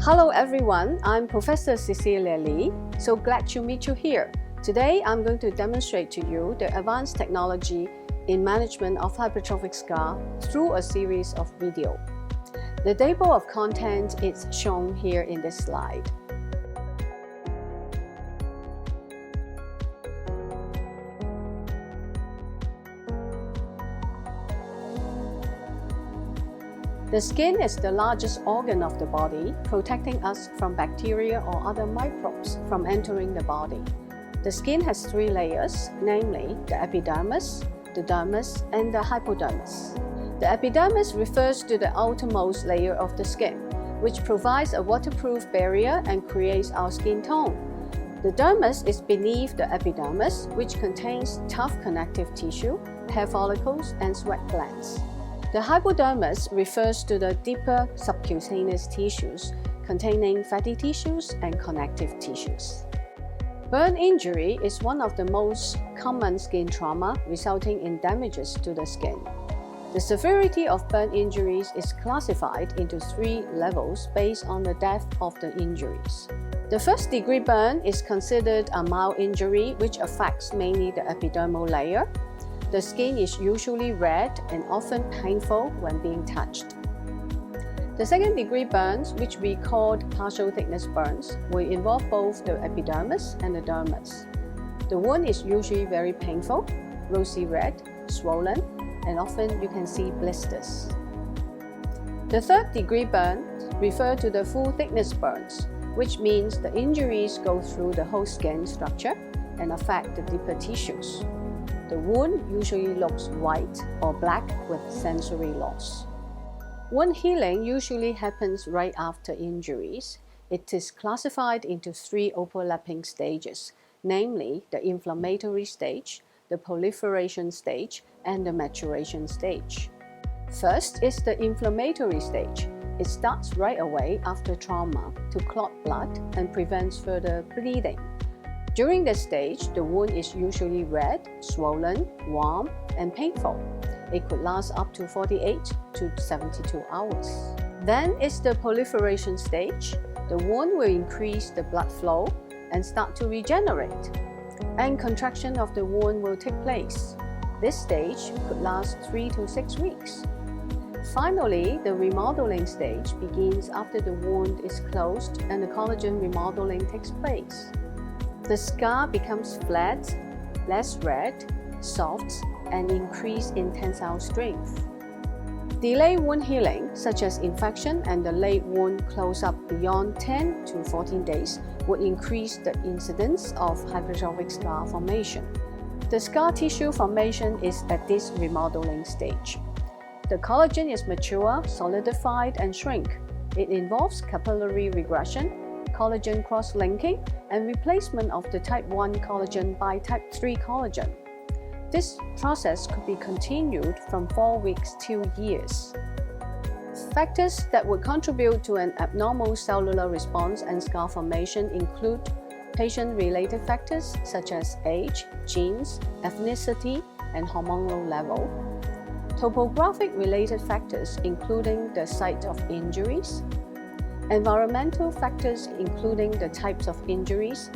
Hello everyone, I'm Professor Cecilia Lee. So glad to meet you here. Today I'm going to demonstrate to you the advanced technology in management of hypertrophic scar through a series of videos. The table of content is shown here in this slide. The skin is the largest organ of the body, protecting us from bacteria or other microbes from entering the body. The skin has three layers, namely the epidermis, the dermis, and the hypodermis. The epidermis refers to the outermost layer of the skin, which provides a waterproof barrier and creates our skin tone. The dermis is beneath the epidermis, which contains tough connective tissue, hair follicles, and sweat glands. The hypodermis refers to the deeper subcutaneous tissues containing fatty tissues and connective tissues. Burn injury is one of the most common skin trauma resulting in damages to the skin. The severity of burn injuries is classified into three levels based on the depth of the injuries. The first-degree burn is considered a mild injury which affects mainly the epidermal layer. The skin is usually red and often painful when being touched. The second-degree burns, which we call partial thickness burns, will involve both the epidermis and the dermis. The wound is usually very painful, rosy red, swollen, and often you can see blisters. The third-degree burns refer to the full-thickness burns, which means the injuries go through the whole skin structure and affect the deeper tissues. The wound usually looks white or black with sensory loss. Wound healing usually happens right after injuries. It is classified into three overlapping stages, namely the inflammatory stage, the proliferation stage, and the maturation stage. First is the inflammatory stage. It starts right away after trauma to clot blood and prevents further bleeding. During this stage, the wound is usually red, swollen, warm, and painful. It could last up to 48 to 72 hours. Then is the proliferation stage. The wound will increase the blood flow and start to regenerate, and contraction of the wound will take place. This stage could last 3 to 6 weeks. Finally, the remodeling stage begins after the wound is closed and the collagen remodeling takes place. The scar becomes flat, less red, soft, and increased in tensile strength. Delayed wound healing, such as infection and the late wound close-up beyond 10 to 14 days, would increase the incidence of hypertrophic scar formation. The scar tissue formation is at this remodeling stage. The collagen is mature, solidified, and shrink. It involves capillary regression, collagen cross-linking, and replacement of the type 1 collagen by type 3 collagen. This process could be continued from 4 weeks to years. Factors that would contribute to an abnormal cellular response and scar formation include patient-related factors such as age, genes, ethnicity, and hormonal level. Topographic-related factors including the site of injuries, environmental factors including the types of injuries,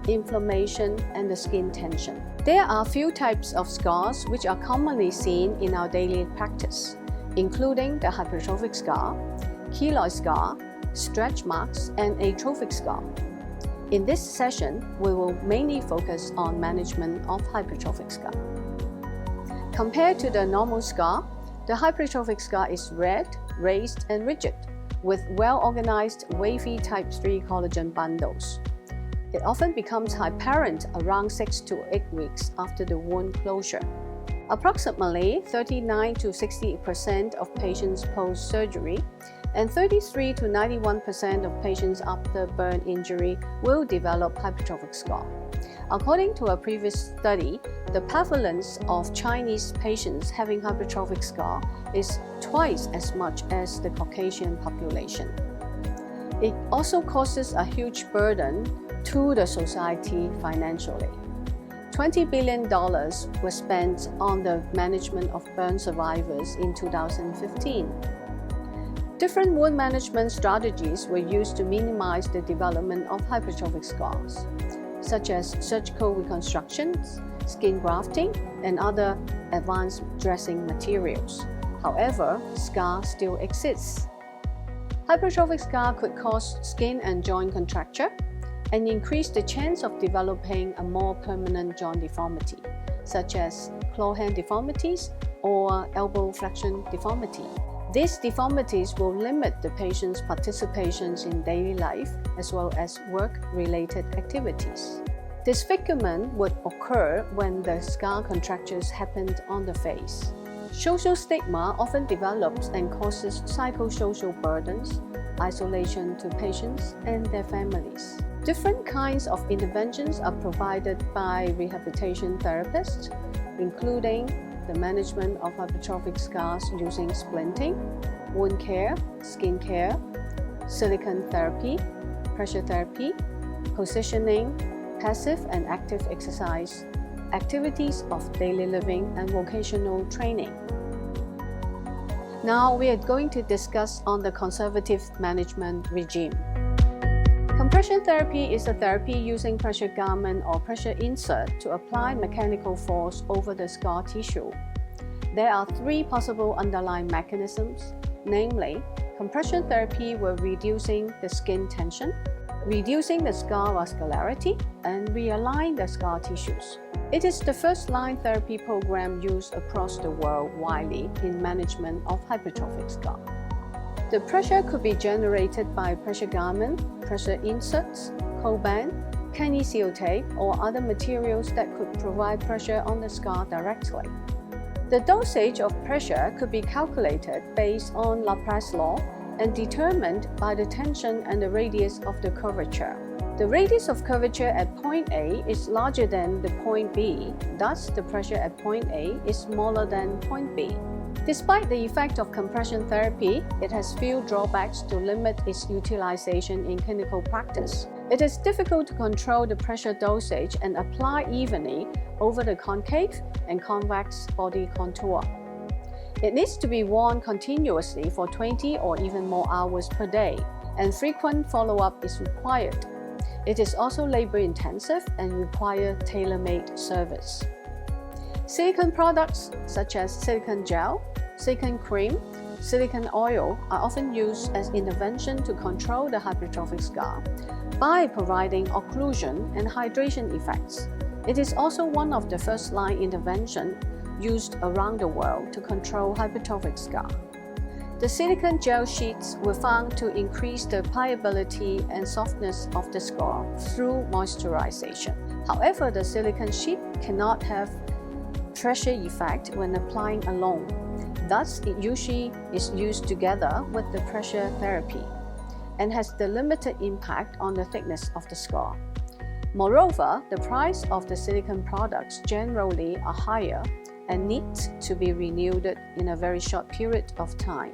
inflammation, and the skin tension. There are few types of scars which are commonly seen in our daily practice, including the hypertrophic scar, keloid scar, stretch marks, and atrophic scar. In this session, we will mainly focus on management of hypertrophic scar. Compared to the normal scar, the hypertrophic scar is red, raised, and rigid, with well-organized wavy type 3 collagen bundles. It often becomes hyperent around 6 to 8 weeks after the wound closure. Approximately 39 to 60% of patients post-surgery and 33 to 91% of patients after burn injury will develop hypertrophic scar. According to a previous study, the prevalence of Chinese patients having hypertrophic scar is twice as much as the Caucasian population. It also causes a huge burden to the society financially. $20 billion was spent on the management of burn survivors in 2015. Different wound management strategies were used to minimize the development of hypertrophic scars, such as surgical reconstructions, skin grafting, and other advanced dressing materials. However, scar still exists. Hypertrophic scar could cause skin and joint contracture and increase the chance of developing a more permanent joint deformity, such as claw hand deformities or elbow flexion deformity. These deformities will limit the patient's participations in daily life as well as work-related activities. Disfigurement would occur when the scar contractures happened on the face. Social stigma often develops and causes psychosocial burdens, isolation to patients and their families. Different kinds of interventions are provided by rehabilitation therapists, including the management of hypertrophic scars using splinting, wound care, skin care, silicone therapy, pressure therapy, positioning, passive and active exercise, activities of daily living, and vocational training. Now we are going to discuss on the conservative management regime. Compression therapy is a therapy using pressure garment or pressure insert to apply mechanical force over the scar tissue. There are three possible underlying mechanisms, namely, compression therapy will reducing the skin tension, reducing the scar vascularity, and realign the scar tissues. It is the first-line therapy program used across the world widely in management of hypertrophic scar. The pressure could be generated by pressure garment, pressure inserts, cold band, kinesio tape, or other materials that could provide pressure on the scar directly. The dosage of pressure could be calculated based on Laplace law and determined by the tension and the radius of the curvature. The radius of curvature at point A is larger than the point B, thus the pressure at point A is smaller than point B. Despite the effect of compression therapy, it has few drawbacks to limit its utilization in clinical practice. It is difficult to control the pressure dosage and apply evenly over the concave and convex body contour. It needs to be worn continuously for 20 or even more hours per day, and frequent follow-up is required. It is also labor-intensive and requires tailor-made service. Silicone products such as silicone gel, silicone cream, silicone oil are often used as intervention to control the hypertrophic scar by providing occlusion and hydration effects. It is also one of the first-line interventions used around the world to control hypertrophic scar. The silicone gel sheets were found to increase the pliability and softness of the scar through moisturization. However, the silicone sheet cannot have pressure effect when applying alone. Thus, it usually is used together with the pressure therapy and has the limited impact on the thickness of the scar. Moreover, the price of the silicone products generally are higher and need to be renewed in a very short period of time.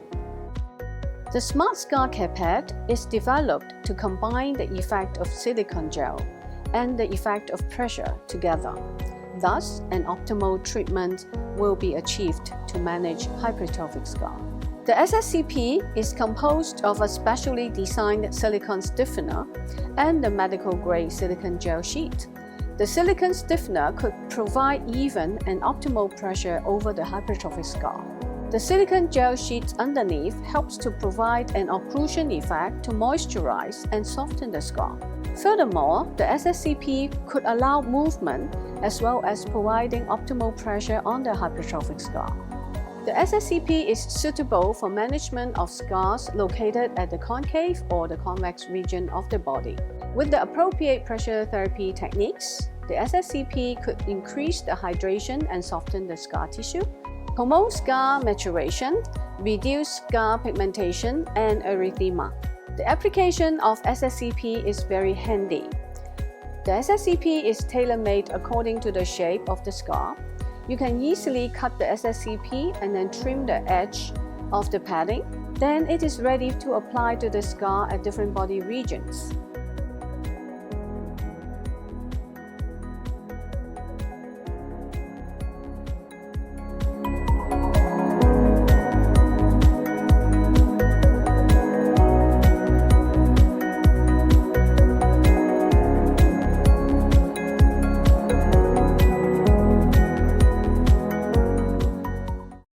The Smart Scar Care Pad is developed to combine the effect of silicone gel and the effect of pressure together. Thus, an optimal treatment will be achieved to manage hypertrophic scar. The SSCP is composed of a specially designed silicone stiffener and the medical-grade silicone gel sheet. The silicone stiffener could provide even and optimal pressure over the hypertrophic scar. The silicone gel sheet underneath helps to provide an occlusion effect to moisturize and soften the scar. Furthermore, the SSCP could allow movement as well as providing optimal pressure on the hypertrophic scar. The SSCP is suitable for management of scars located at the concave or the convex region of the body. With the appropriate pressure therapy techniques, the SSCP could increase the hydration and soften the scar tissue, promote scar maturation, reduce scar pigmentation, and erythema. The application of SSCP is very handy. The SSCP is tailor-made according to the shape of the scar. You can easily cut the SSCP and then trim the edge of the padding. Then it is ready to apply to the scar at different body regions.